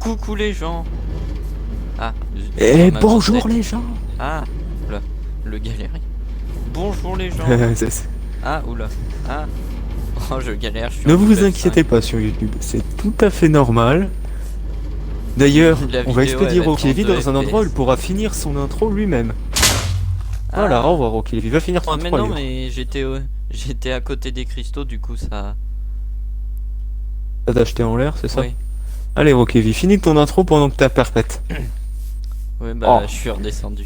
Coucou les gens. Ah, zut, Et on a bonjour tenté. les gens. Ah, oula, le galérien. Bonjour les gens. Ah, oula. Ah, oh, je galère, je suis Ne en vous FF5. inquiétez pas sur YouTube, c'est tout à fait normal. D'ailleurs, La on va vidéo, elle expédier va être en Rocky Levy 2 dans un endroit où il FPS. pourra finir son intro lui-même. Voilà, au Ah, revoir Rocky Levy, va finir ton ah, mais intro non, ailleurs. mais j'étais à côté des cristaux, du coup ça... T'as acheté en l'air, c'est ça? Oui, Allez Rocky Levy, finis ton intro pendant que t'as perpète. oui, bah Oh, je suis redescendu.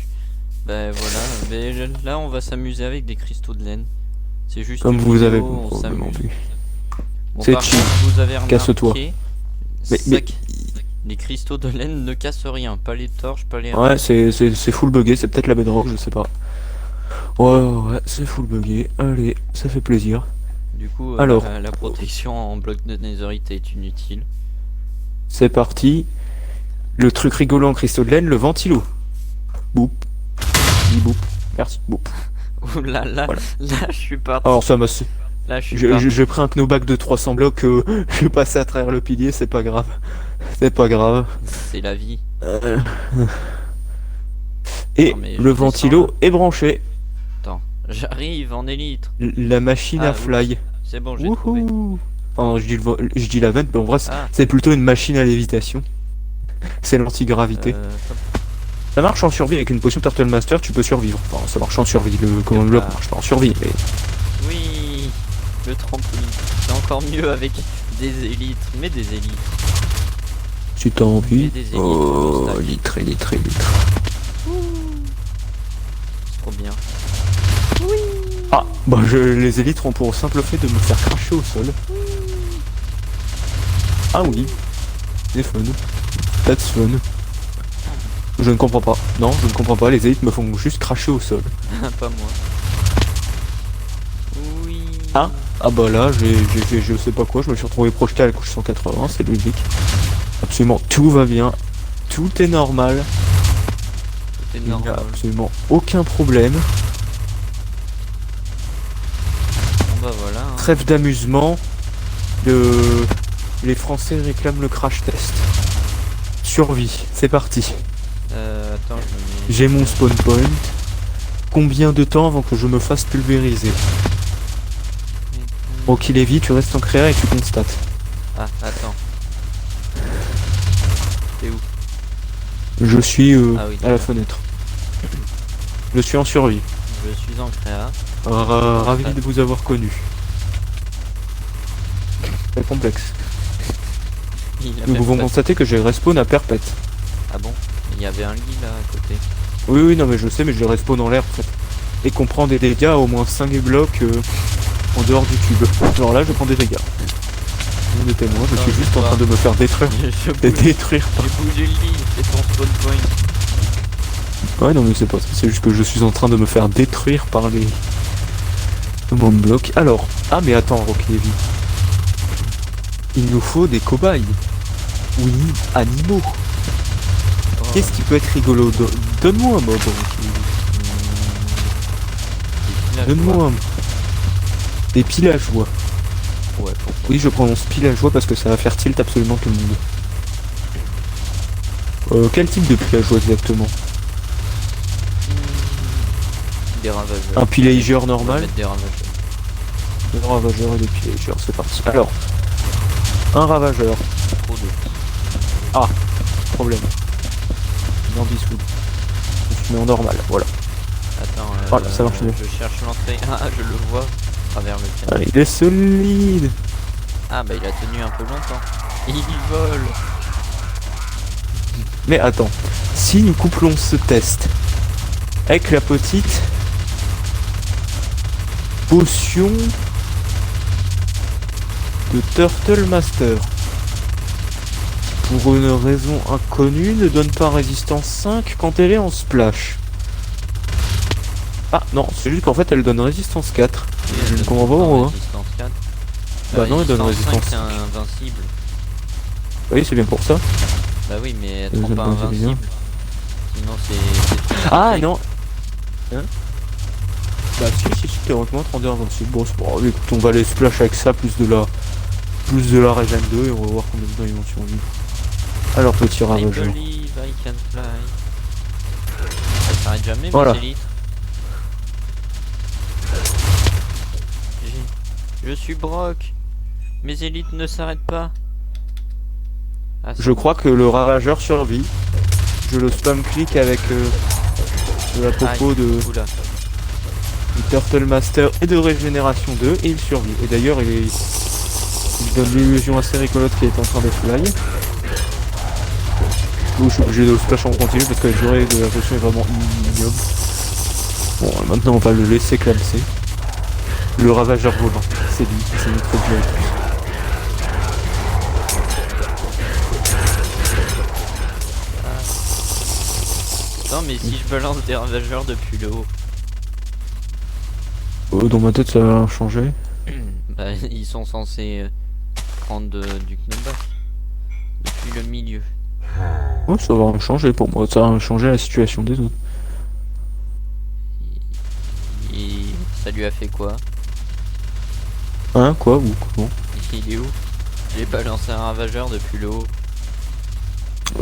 Bah voilà, mais là on va s'amuser avec des cristaux de laine. C'est juste comme une vous avez vidéo, on probablement s'amuse. vu. Bon, C'est par chill, contre, vous avez casse-toi. remarqué, Mais les cristaux de laine ne cassent rien, pas les torches, pas les ouais, rails. c'est full buggé, c'est peut-être la bedrock, je sais pas. Ouais, c'est full buggé. Allez, ça fait plaisir. Du coup, Alors, la protection en bloc de netherite est inutile. c'est parti. Le truc rigolo en cristaux de laine, le ventilo. Boop, boop. Merci, boop. Ouh là là, Voilà. là je suis Alors parti. ça m'a... Là je suis parti. J'ai pris un knowback de 300 blocs, je suis passé à travers le pilier, c'est pas grave. C'est pas grave. C'est la vie. Euh, Attends, Et mais le je descends là. ventilo est branché. Attends, j'arrive en élite. La machine à Ah, fly. oups. C'est bon, j'ai trouvé. Wouhou. Enfin, je dis la vente, mais en vrai, Ah, c'est plutôt une machine à lévitation. C'est l'antigravité. hop, Ça marche en survie avec une potion Turtle Master, tu peux survivre. Enfin, ça marche en survie. Le command block marche pas en survie, mais oui, le trampoline. C'est encore mieux avec des élites, mais des élites. si t'as Et envie. des élites Oh, pour le stack. litre. C'est trop bien. Ah, bah les élites ont pour simple fait de me faire cracher au sol. Ah oui, c'est fun. That's fun. Je ne comprends pas. Non, je ne comprends pas. Les élites me font juste cracher au sol. Pas moi. Oui. Ah bah là, j'ai fait je sais pas quoi. Je me suis retrouvé projeté à la couche 180. C'est logique. Absolument tout va bien. Tout est normal. C'était Il n'y a normal. absolument aucun problème. Bon bah voilà. Hein. Trêve d'amusement. Les Français réclament le crash test. Survie, c'est parti. Attends, je me mets... J'ai mon spawn point. Combien de temps avant que je me fasse pulvériser? Rocky Levy, tu restes en créa et tu constates. Ah, attends. T'es où? Je suis Ah oui, à la d'accord. fenêtre. Je suis en survie. Je suis en créa. Ravi de vous avoir connu. C'est complexe. Il a Nous même pouvons pas- constater que j'ai respawn à perpète. Ah bon? Il y avait un lit là à côté. Oui, non, mais je sais, mais je respawn en l'air en fait. Et qu'on prend des dégâts à au moins 5 blocs en dehors du cube. Alors là, je prends des dégâts. On est témoin, je Non, suis je juste en vois. train de me faire détruire. Je bouge. Détruire. J'ai bougé le lit, c'est ton spawn point. Ouais, non, mais c'est pas ça, c'est juste que je suis en train de me faire détruire par les command blocs. Alors, ah, mais attends, Rocky Levy. Il nous faut des cobayes. Oui, animaux. Oh. Qu'est-ce qui peut être rigolo? Donne-moi un mob, Rocky Levy. Donne-moi un... Des piles à joie. Ouais, pourquoi? Oui, je prononce pile à joie parce que ça va faire tilt absolument tout le monde. Quel type de pile à joie exactement? Des ravageurs. Un pillager On va normal? mettre des ravageurs. Des ravageurs et des pillagers, c'est parti. Alors, un ravageur. Trop de. Ah, problème. Une ambisfood. Je te mets en normal, voilà. Attends, Voilà, ça marche mieux. je cherche l'entrée. Ah, je le vois à travers le Ah, canal. il est solide. Ah, bah il a tenu un peu longtemps. Il vole. Mais attends, si nous couplons ce test avec la petite potion de Turtle Master, qui pour une raison inconnue ne donne pas résistance 5 quand elle est en splash. Ah non, c'est juste qu'en fait elle donne résistance 4. Je ne comprends pas pourquoi. Résistance 4. Bah non, elle donne résistance 5, c'est 5. invincible. Oui, c'est bien pour ça. Bah oui, mais elle Ça rend pas me paraît bien. invincible. Sinon c'est... Ah non. Hein? Bah si, théoriquement 32 invincible. Bon, c'est pas grave, écoute, on va les splash avec ça, plus de la regen 2 et on va voir combien de temps ils vont survivre. Alors petit I ravageur. believe I can fly. Ça s'arrête jamais, Voilà. mes élites. Je suis Brock. Mes élites ne s'arrêtent pas. Ah, Je crois que le ravageur survit. Je le spam click avec de la popo de Turtle Master et de Régénération 2 et il survit. Et d'ailleurs il donne l'illusion assez rigolote qu'il est en train de fly. Donc je suis obligé de le splash en continu parce que la durée de la potion est vraiment ignoble. Bon maintenant on va le laisser clamser. Le ravageur volant, c'est lui, c'est notre objectif. Non mais si je balance des ravageurs depuis le haut. Dans ma tête ça va changer. Bah ils sont censés prendre du knockback. Depuis le milieu. Ouais, ça va changer pour moi, ça va changer la situation des autres. Et ça lui a fait quoi? Hein, quoi ou comment? Il est où? J'ai balancé un ravageur depuis le haut.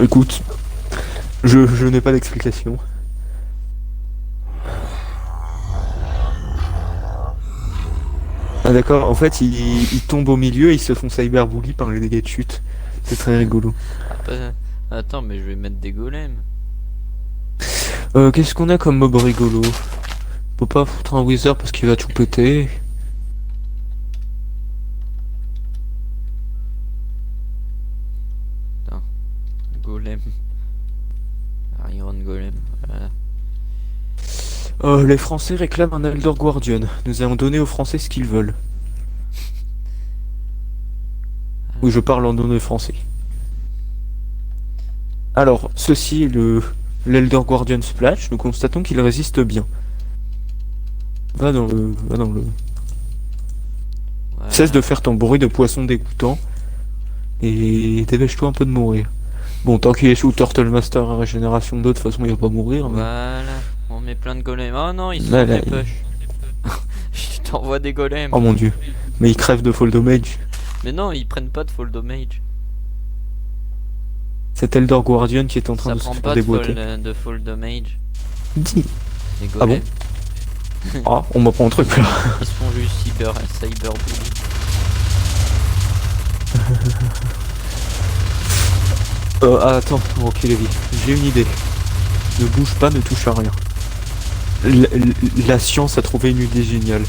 Écoute, je n'ai pas d'explication. Ah d'accord, en fait il tombe au milieu et ils se font cyberbully par les dégâts de chute. C'est très rigolo. Attends mais je vais mettre des golems. Qu'est-ce qu'on a comme mob rigolo? Faut pas foutre un wizard parce qu'il va tout péter. Attends. Golem. Iron golem. Voilà. Les Français réclament un Elder Guardian. Nous allons donner aux Français ce qu'ils veulent. Oui, je parle en données français. Alors, ceci est l'Elder Guardian Splash. Nous constatons qu'il résiste bien. Va dans le. Voilà. Cesse de faire ton bruit de poisson dégoûtant. Et dépêche-toi un peu de mourir. Bon, tant qu'il est sous Turtle Master à régénération 2, de toute façon il va pas mourir. Mais... Voilà. On met plein de golems. Oh non, ils sont Voilà, des push. Je t'envoie des golems. Oh mon dieu. Mais il crève de fall damage. Mais non, ils prennent pas de fall damage. C'est Elder Guardian qui est en train Ça de se prend faire pas de déboîter. fall damage. Dis. Les Ah golems. bon Ah, on m'apprend un truc là. Ils se font juste cyberbully. Attends, ok Lévi, j'ai une idée. Ne bouge pas, ne touche à rien. La science a trouvé une idée géniale.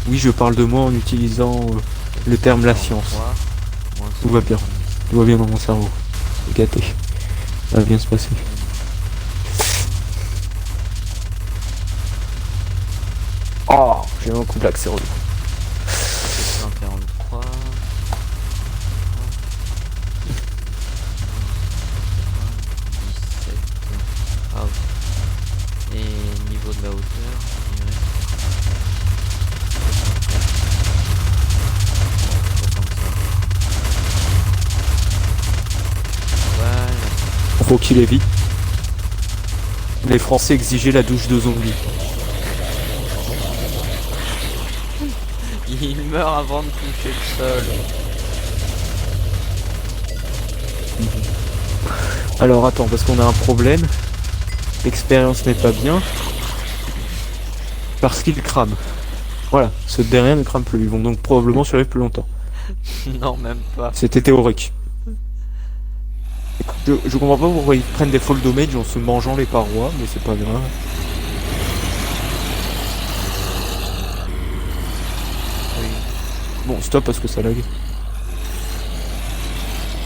Oui, je parle de moi en utilisant le terme la science. Tout va bien. Tout va bien dans mon cerveau. C'est gâté. Ça va bien se passer. Oh, j'ai un coup d'accès relou. 143. Et niveau de la hauteur, je dirais. Voilà. Rocky Levy. Les Français exigeaient la douche de zombies. Il meurt avant de toucher le sol. Alors attends, parce qu'on a un problème. L'expérience n'est pas bien. Parce qu'il crame. Voilà, ceux de derrière ne crament plus. Ils vont donc probablement survivre plus longtemps. Non, même pas. C'était théorique. Je comprends pas pourquoi ils prennent des fall damage en se mangeant les parois, mais c'est pas grave. Oui. Bon, stop parce que ça lag.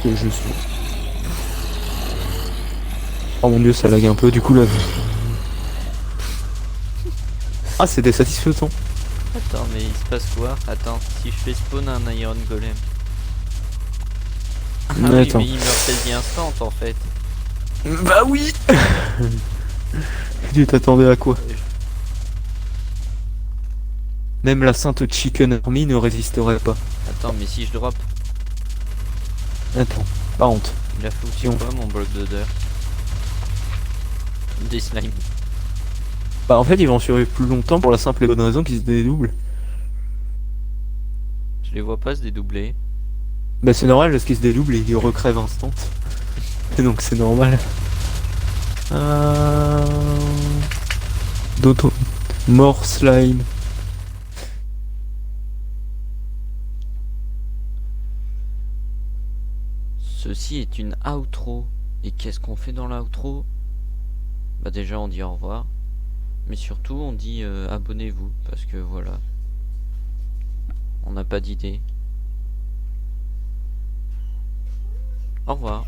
Que je suis. Oh mon dieu, ça lag un peu, du coup là. Ah, c'est des satisfaisants. Attends, mais il se passe quoi? Attends, si je fais spawn un Iron Golem. Ah oui, Attends. mais il meurt quasi instant en fait. Bah oui. Tu t'attendais à quoi? Même la sainte Chicken Army ne résisterait pas. Attends, mais si je drop, Attends, pas honte. il a foutu Si on- quoi mon bloc d'odeur? Des slimes. Bah en fait ils vont survivre plus longtemps pour la simple et bonne raison qu'ils se dédoublent. Je les vois pas se dédoubler. Bah c'est normal parce qu'ils se dédoublent et ils recrèvent instant. donc c'est normal. D'autres... More slime. Ceci est une outro. Et qu'est-ce qu'on fait dans l'outro? Bah déjà on dit au revoir. Mais surtout on dit abonnez-vous. Parce que voilà. On n'a pas d'idée. Au revoir.